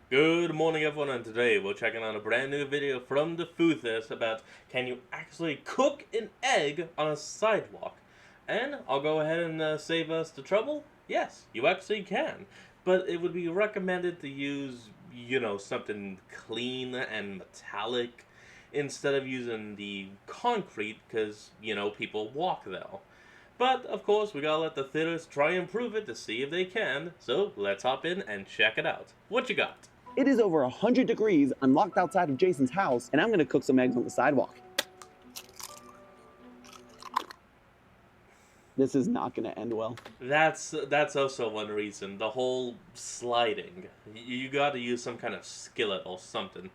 Good morning everyone, and today we're checking out a brand new video from the Food Test about can you actually cook an egg on a sidewalk? And I'll go ahead and save us the trouble. Yes, you actually can. But it would be recommended to use, something clean and metallic instead of using the concrete because, people walk there. But, of course, we gotta let the theaters try and prove it to see if they can, so let's hop in and check it out. What you got? It is over 100 degrees. I'm locked outside of Jason's house, and I'm gonna cook some eggs on the sidewalk. This is not gonna end well. That's also one reason. The whole sliding. You gotta use some kind of skillet or something.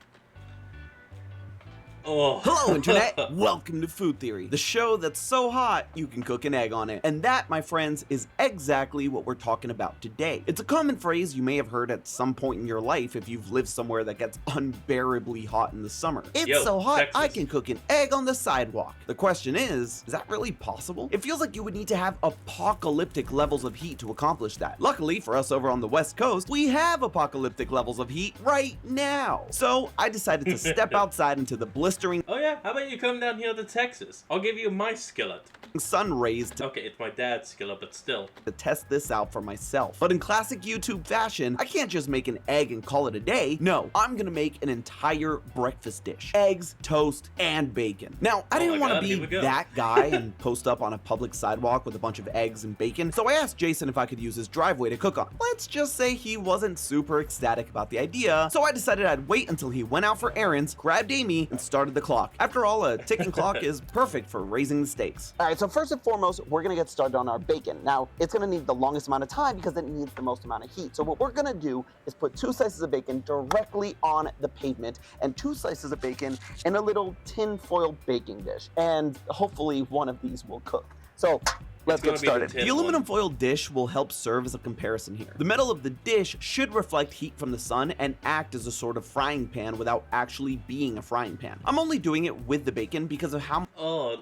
Oh. Hello, Internet! Welcome to Food Theory, the show that's so hot you can cook an egg on it. And that, my friends, is exactly what we're talking about today. It's a common phrase you may have heard at some point in your life if you've lived somewhere that gets unbearably hot in the summer. It's so hot, Texas. I can cook an egg on the sidewalk. The question is that really possible? It feels like you would need to have apocalyptic levels of heat to accomplish that. Luckily for us over on the West Coast, we have apocalyptic levels of heat right now. So I decided to step outside into the blistering Oh yeah, how about you come down here to Texas? I'll give you my skillet. sun rays Okay, it's my dad's skillet, but still. to test this out for myself. But in classic YouTube fashion, I can't just make an egg and call it a day. No, I'm gonna make an entire breakfast dish. Eggs, toast, and bacon. Now, I didn't want to be that guy and post up on a public sidewalk with a bunch of eggs and bacon, so I asked Jason if I could use his driveway to cook on. Let's just say he wasn't super ecstatic about the idea, so I decided I'd wait until he went out for errands, grabbed Amy, and started the clock. After all, a ticking clock is perfect for raising the stakes. All right, so first and foremost, we're gonna get started on our bacon. Now, it's gonna need the longest amount of time because it needs the most amount of heat. So what we're gonna do is put 2 slices of bacon directly on the pavement and 2 slices of bacon in a little tin foil baking dish. And hopefully one of these will cook. So let's get started. The aluminum foil dish will help serve as a comparison here. The metal of the dish should reflect heat from the sun and act as a sort of frying pan without actually being a frying pan. I'm only doing it with the bacon because of how Oh,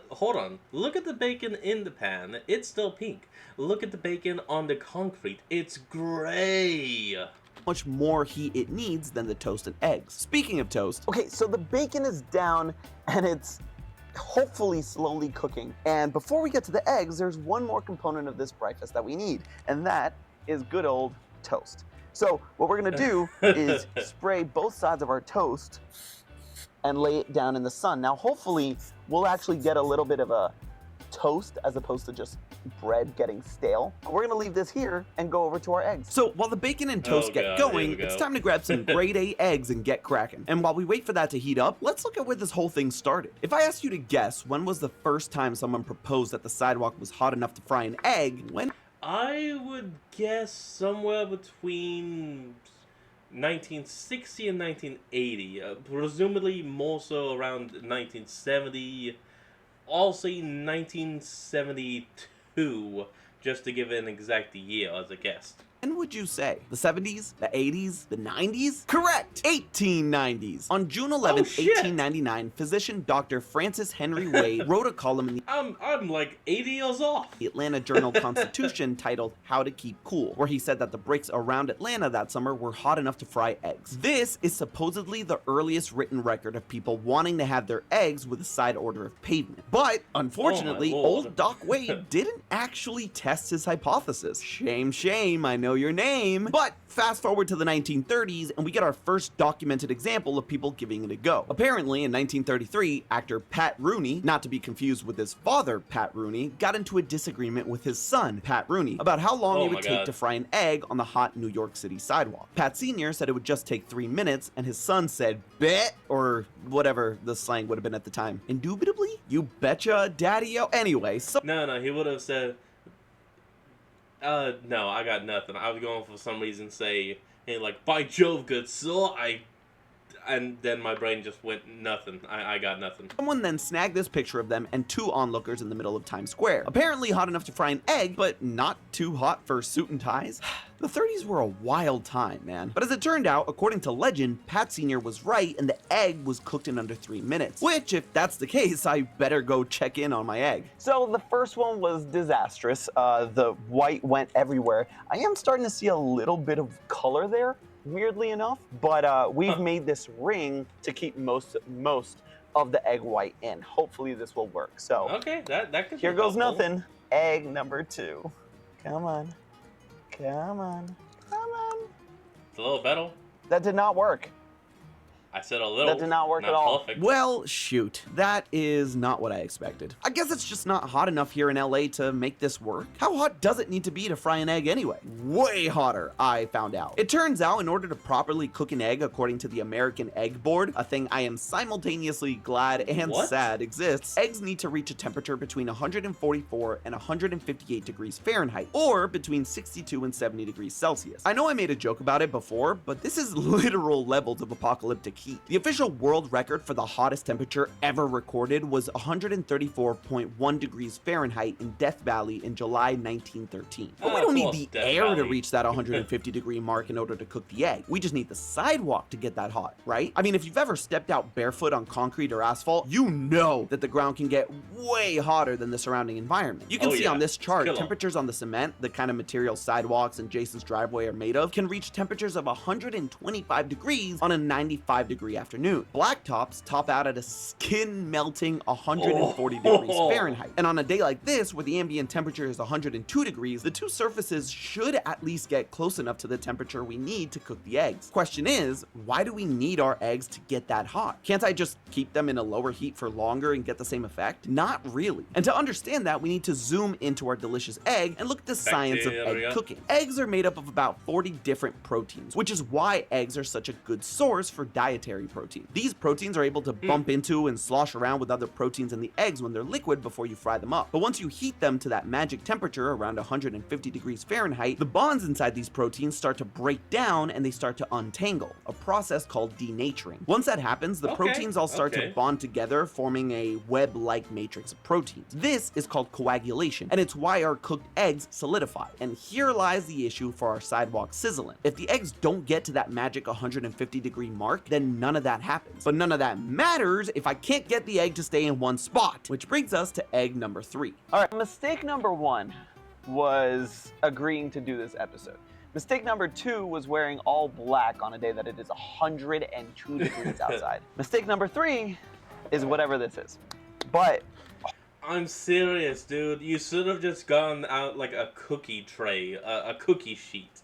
hold on. Look at the bacon in the pan. It's still pink. Look at the bacon on the concrete. It's gray. much more heat it needs than the toast and eggs. Speaking of toast, Okay, so the bacon is down and it's hopefully slowly cooking. And before we get to the eggs, there's one more component of this breakfast that we need, and that is good old toast. So what we're gonna do is spray both sides of our toast and lay it down in the sun. Now, hopefully we'll actually get a little bit of a toast as opposed to just bread getting stale. We're gonna leave this here and go over to our eggs. so while the bacon and toast get God, going, here we it's go. time to grab some grade A eggs and get cracking. And while we wait for that to heat up, let's look at where this whole thing started. If I asked you to guess when was the first time someone proposed that the sidewalk was hot enough to fry an egg, when I would guess somewhere between 1960 and 1980. Presumably more so around 1970. I'll say 1972, just to give an exact year as a guess. would you say? The 70s? The 80s? The 90s? Correct! 1890s. On June 11th, Oh, shit. 1899, physician Dr. Francis Henry Wade wrote a column in the I'm like 80 years off. Atlanta Journal-Constitution titled How to Keep Cool, where he said that the breaks around Atlanta that summer were hot enough to fry eggs. This is supposedly the earliest written record of people wanting to have their eggs with a side order of pavement. But, unfortunately, Oh, my Lord. old Doc Wade didn't actually test his hypothesis. Shame, shame, I know your name. But fast forward to the 1930s, and we get our first documented example of people giving it a go. Apparently, in 1933, actor Pat Rooney, not to be confused with his father, Pat Rooney, got into a disagreement with his son, Pat Rooney, about how long Oh it my would take God. to fry an egg on the hot New York City sidewalk. Pat Sr. said it would just take 3 minutes, and his son said, bet, or whatever the slang would have been at the time. Indubitably? You betcha, daddy-o. Anyway, so No, he would have said, no, I got nothing. I was going for some reason say, hey, like, by Jove, good sir, and then my brain just went nothing. I got nothing. someone then snagged this picture of them and 2 onlookers in the middle of Times Square. Apparently hot enough to fry an egg, but not too hot for suit and ties. The 30s were a wild time, man. But as it turned out, according to legend, Pat Sr. was right and the egg was cooked in under 3 minutes. Which, if that's the case, I better go check in on my egg. So the first one was disastrous. The white went everywhere. I am starting to see a little bit of color there, weirdly enough, but we've made this ring to keep most of the egg white in. Hopefully this will work. So okay, that could here be goes helpful. nothing. Egg number 2. Come on. Come on. Come on. It's a little better. That did not work. I said a little. That did not work at all. Perfect. Well, shoot, that is not what I expected. I guess it's just not hot enough here in LA to make this work. How hot does it need to be to fry an egg anyway? Way hotter, I found out. It turns out in order to properly cook an egg according to the American Egg Board, a thing I am simultaneously glad and sad exists, eggs need to reach a temperature between 144 and 158 degrees Fahrenheit, or between 62 and 70 degrees Celsius. I know I made a joke about it before, but this is literal levels of apocalyptic heat. The official world record for the hottest temperature ever recorded was 134.1 degrees Fahrenheit in Death Valley in July 1913. But we don't need the air to reach that 150 degree mark in order to cook the egg. We just need the sidewalk to get that hot, right? I mean, if you've ever stepped out barefoot on concrete or asphalt, you know that the ground can get way hotter than the surrounding environment. You can see on this chart, temperatures on the cement, the kind of material sidewalks and Jason's driveway are made of, can reach temperatures of 125 degrees on a 95-degree afternoon. Blacktops top out at a skin-melting 140 degrees Fahrenheit. And on a day like this, where the ambient temperature is 102 degrees, the two surfaces should at least get close enough to the temperature we need to cook the eggs. Question is, why do we need our eggs to get that hot? Can't I just keep them in a lower heat for longer and get the same effect? Not really. And to understand that, we need to zoom into our delicious egg and look at the science of egg cooking. Eggs are made up of about 40 different proteins, which is why eggs are such a good source for dietary protein. These proteins are able to bump into and slosh around with other proteins in the eggs when they're liquid before you fry them up. But once you heat them to that magic temperature around 150 degrees Fahrenheit, the bonds inside these proteins start to break down and they start to untangle, a process called denaturing. Once that happens, the proteins all start to bond together, forming a web-like matrix of proteins. This is called coagulation, and it's why our cooked eggs solidify. And here lies the issue for our sidewalk sizzling. If the eggs don't get to that magic 150 degree mark, then none of that happens. But none of that matters if I can't get the egg to stay in one spot, which brings us to egg number 3. All right, mistake number 1 was agreeing to do this episode. Mistake number 2 was wearing all black on a day that it is 102 degrees outside. Mistake number 3 is whatever this is. But I'm serious, dude. You should have just gone out like a cookie tray, a cookie sheet.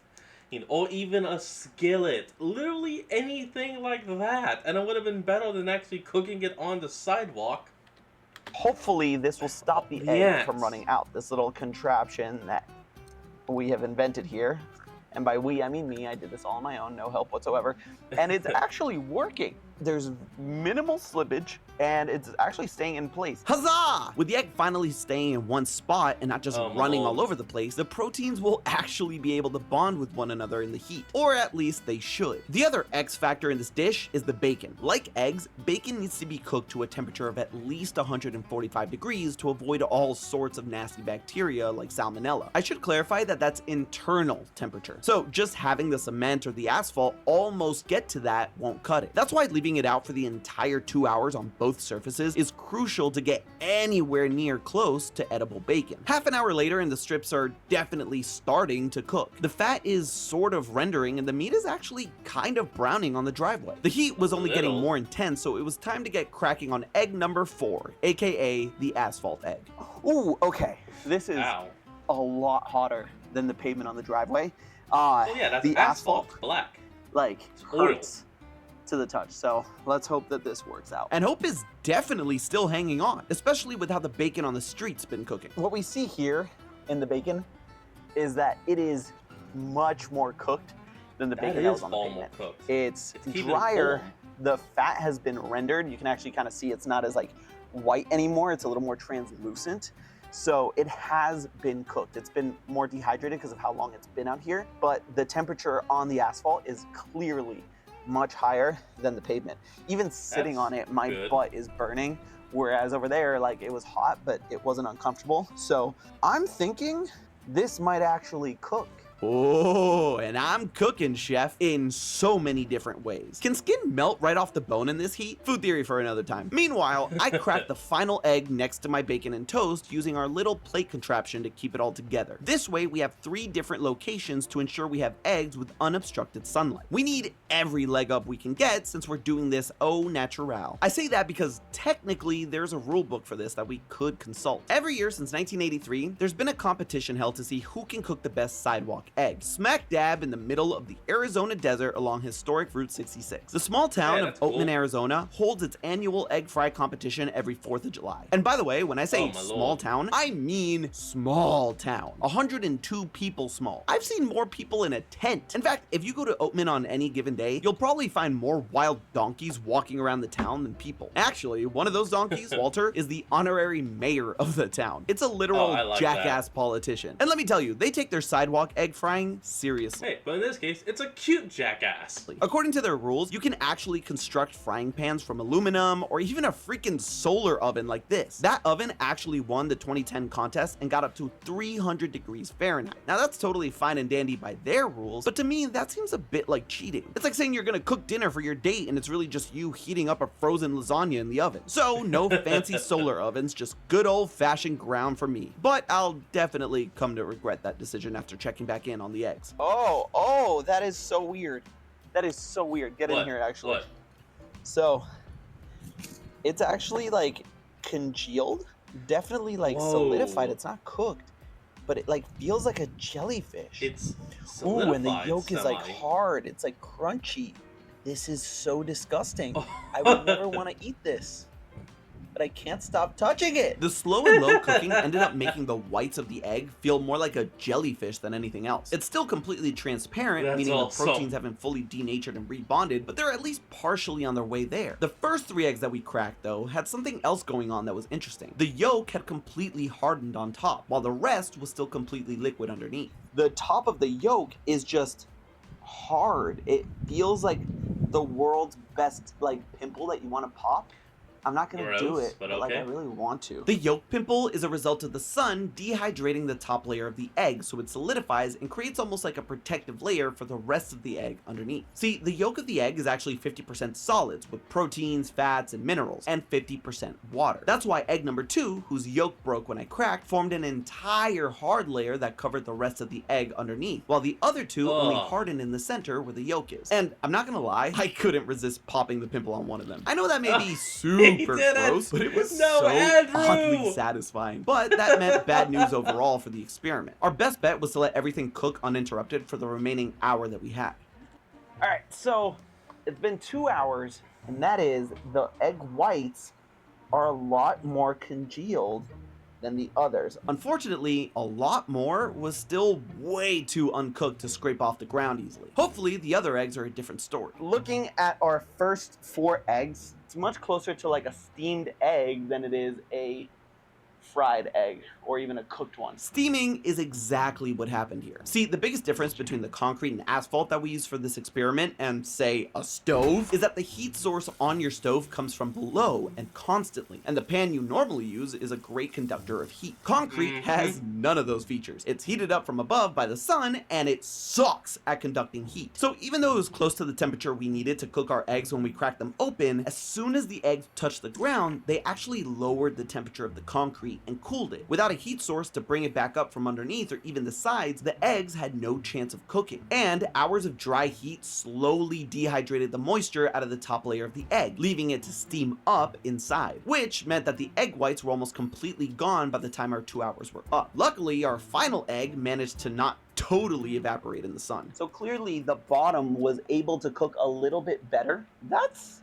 Or even a skillet. Literally anything like that. And it would have been better than actually cooking it on the sidewalk. Hopefully this will stop the egg from running out. This little contraption that we have invented here. And by we, I mean me. I did this all on my own, no help whatsoever. And it's actually working. There's minimal slippage, and it's actually staying in place. Huzzah! With the egg finally staying in one spot and not just running all over the place, the proteins will actually be able to bond with one another in the heat. Or at least they should. The other X factor in this dish is the bacon. Like eggs, bacon needs to be cooked to a temperature of at least 145 degrees to avoid all sorts of nasty bacteria like salmonella. I should clarify that that's internal temperature. So just having the cement or the asphalt almost get to that won't cut it. That's why leaving it out for the entire 2 hours on both surfaces is crucial to get anywhere near close to edible bacon. Half an hour later and the strips are definitely starting to cook. The fat is sort of rendering and the meat is actually kind of browning on the driveway. The heat was only getting more intense, so it was time to get cracking on egg number 4, aka the asphalt egg. Ooh, okay. This is a lot hotter than the pavement on the driveway. That's the asphalt black. Like hurts to the touch. So let's hope that this works out. And hope is definitely still hanging on, especially with how the bacon on the street's been cooking. What we see here in the bacon is that it is much more cooked than the bacon that was on the pavement. It's drier. The fat has been rendered. You can actually kind of see it's not as like white anymore. It's a little more translucent. So it has been cooked. It's been more dehydrated because of how long it's been out here, but the temperature on the asphalt is clearly much higher than the pavement. Even sitting on it, my butt is burning, whereas over there, like, it was hot, but it wasn't uncomfortable. So I'm thinking this might actually cook. Oh, and I'm cooking, chef, in so many different ways. Can skin melt right off the bone in this heat? Food theory for another time. Meanwhile, I cracked the final egg next to my bacon and toast using our little plate contraption to keep it all together. This way, we have 3 different locations to ensure we have eggs with unobstructed sunlight. We need every leg up we can get since we're doing this au naturel. I say that because technically there's a rule book for this that we could consult. Every year since 1983, there's been a competition held to see who can cook the best sidewalk egg, smack dab in the middle of the Arizona desert along historic Route 66. The small town of Oatman, Arizona holds its annual egg fry competition every 4th of July. And by the way, when I say small town, I mean small town. 102 people small. I've seen more people in a tent. In fact, if you go to Oatman on any given day, you'll probably find more wild donkeys walking around the town than people. Actually, one of those donkeys, Walter, is the honorary mayor of the town. It's a literal jackass politician. And let me tell you, they take their sidewalk egg frying seriously. Hey, but in this case, it's a cute jackass. According to their rules, you can actually construct frying pans from aluminum or even a freaking solar oven like this. That oven actually won the 2010 contest and got up to 300 degrees Fahrenheit. Now that's totally fine and dandy by their rules, but to me, that seems a bit like cheating. It's like saying you're gonna cook dinner for your date and it's really just you heating up a frozen lasagna in the oven. So no fancy solar ovens, just good old-fashioned ground for me. But I'll definitely come to regret that decision after checking back in on the eggs. Oh, that is so weird. That is so weird. Get in here, actually. What? So, it's actually like congealed, definitely like solidified. It's not cooked, but it like feels like a jellyfish. It's solidified. Ooh, and the yolk is like hard. It's like crunchy. This is so disgusting. I would never want to eat this, but I can't stop touching it. The slow and low cooking ended up making the whites of the egg feel more like a jellyfish than anything else. It's still completely transparent, meaning the proteins haven't fully denatured and rebonded, but they're at least partially on their way there. The first 3 eggs that we cracked, though, had something else going on that was interesting. The yolk had completely hardened on top, while the rest was still completely liquid underneath. The top of the yolk is just hard. It feels like the world's best like pimple that you want to pop. I'm not gonna do it, but like I really want to. The yolk pimple is a result of the sun dehydrating the top layer of the egg, so it solidifies and creates almost like a protective layer for the rest of the egg underneath. See, the yolk of the egg is actually 50% solids with proteins, fats, and minerals, and 50% water. That's why egg number 2, whose yolk broke when I cracked, formed an entire hard layer that covered the rest of the egg underneath, while the other 2 only hardened in the center where the yolk is. And I'm not gonna lie, I couldn't resist popping the pimple on one of them. I know that may be super gross, but it was so oddly satisfying. But that meant bad news overall for the experiment. Our best bet was to let everything cook uninterrupted for the remaining hour that we had. All right, so it's been 2 hours, and that is the egg whites are a lot more congealed than the others. Unfortunately, a lot more was still way too uncooked to scrape off the ground easily. Hopefully, the other eggs are a different story. Looking at our first 4 eggs, it's much closer to like a steamed egg than it is a fried egg or even a cooked one. Steaming is exactly what happened here. See, the biggest difference between the concrete and asphalt that we use for this experiment and, say, a stove is that the heat source on your stove comes from below and constantly, and the pan you normally use is a great conductor of heat. Concrete has none of those features. It's heated up from above by the sun, and it sucks at conducting heat. So even though it was close to the temperature we needed to cook our eggs when we cracked them open, as soon as the eggs touched the ground, they actually lowered the temperature of the concrete and cooled it. Without a heat source to bring it back up from underneath or even the sides, the eggs had no chance of cooking. And hours of dry heat slowly dehydrated the moisture out of the top layer of the egg, leaving it to steam up inside, which meant that the egg whites were almost completely gone by the time our 2 hours were up. Luckily, our final egg managed to not totally evaporate in the sun. So clearly the bottom was able to cook a little bit better. That's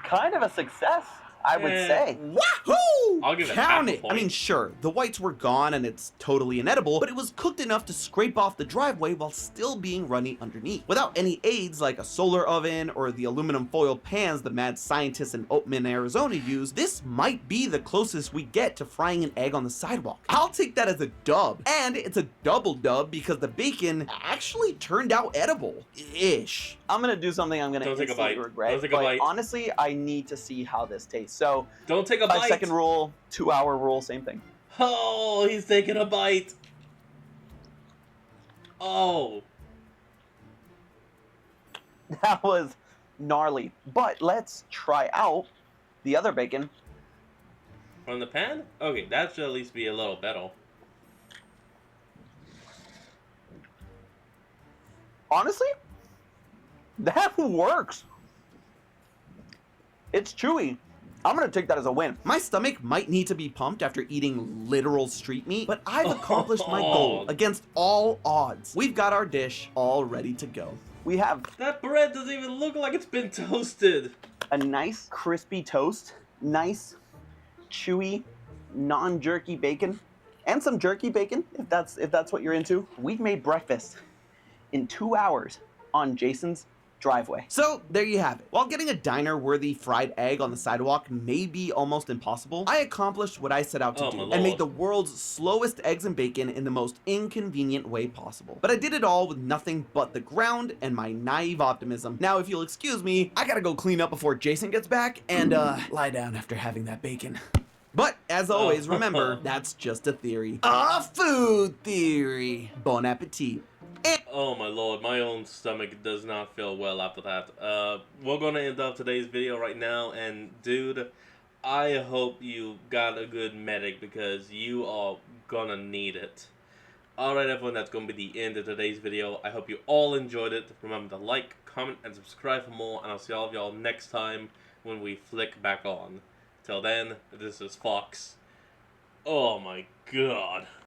kind of a success, I would say. Wahoo! I'll give it Count half a it. point. I mean, sure, the whites were gone and it's totally inedible, but it was cooked enough to scrape off the driveway while still being runny underneath. Without any aids like a solar oven or the aluminum foil pans the mad scientists in Oatman, Arizona use, this might be the closest we get to frying an egg on the sidewalk. I'll take that as a dub. And it's a double dub because the bacon actually turned out edible-ish. I'm gonna do something I'm gonna instantly regret. Don't take a bite. Honestly, I need to see how this tastes. So don't take a bite. 5-second rule, 2-hour rule, same thing. Oh, he's taking a bite. Oh! That was gnarly. But let's try out the other bacon. From the pan? Okay, that should at least be a little better. Honestly, that works. It's chewy. I'm gonna take that as a win. My stomach might need to be pumped after eating literal street meat, but I've accomplished my goal against all odds. We've got our dish all ready to go. We have That bread doesn't even look like it's been toasted. a nice crispy toast, nice chewy, non-jerky bacon, and some jerky bacon if that's what you're into. We've made breakfast in 2 hours on Jason's driveway. So there you have it. While getting a diner-worthy fried egg on the sidewalk may be almost impossible, I accomplished what I set out to do and made the world's slowest eggs and bacon in the most inconvenient way possible. But I did it all with nothing but the ground and my naive optimism. Now, if you'll excuse me, I gotta go clean up before Jason gets back and lie down after having that bacon. But, as always, remember, that's just a theory. A food theory. Bon appetit. Oh my lord, my own stomach does not feel well after that. We're gonna end up today's video right now, and dude, I hope you got a good medic because you are gonna need it. Alright everyone, that's gonna be the end of today's video. I hope you all enjoyed it. Remember to like, comment, and subscribe for more, and I'll see all of y'all next time when we flick back on. Till then, this is Fox. Oh my god.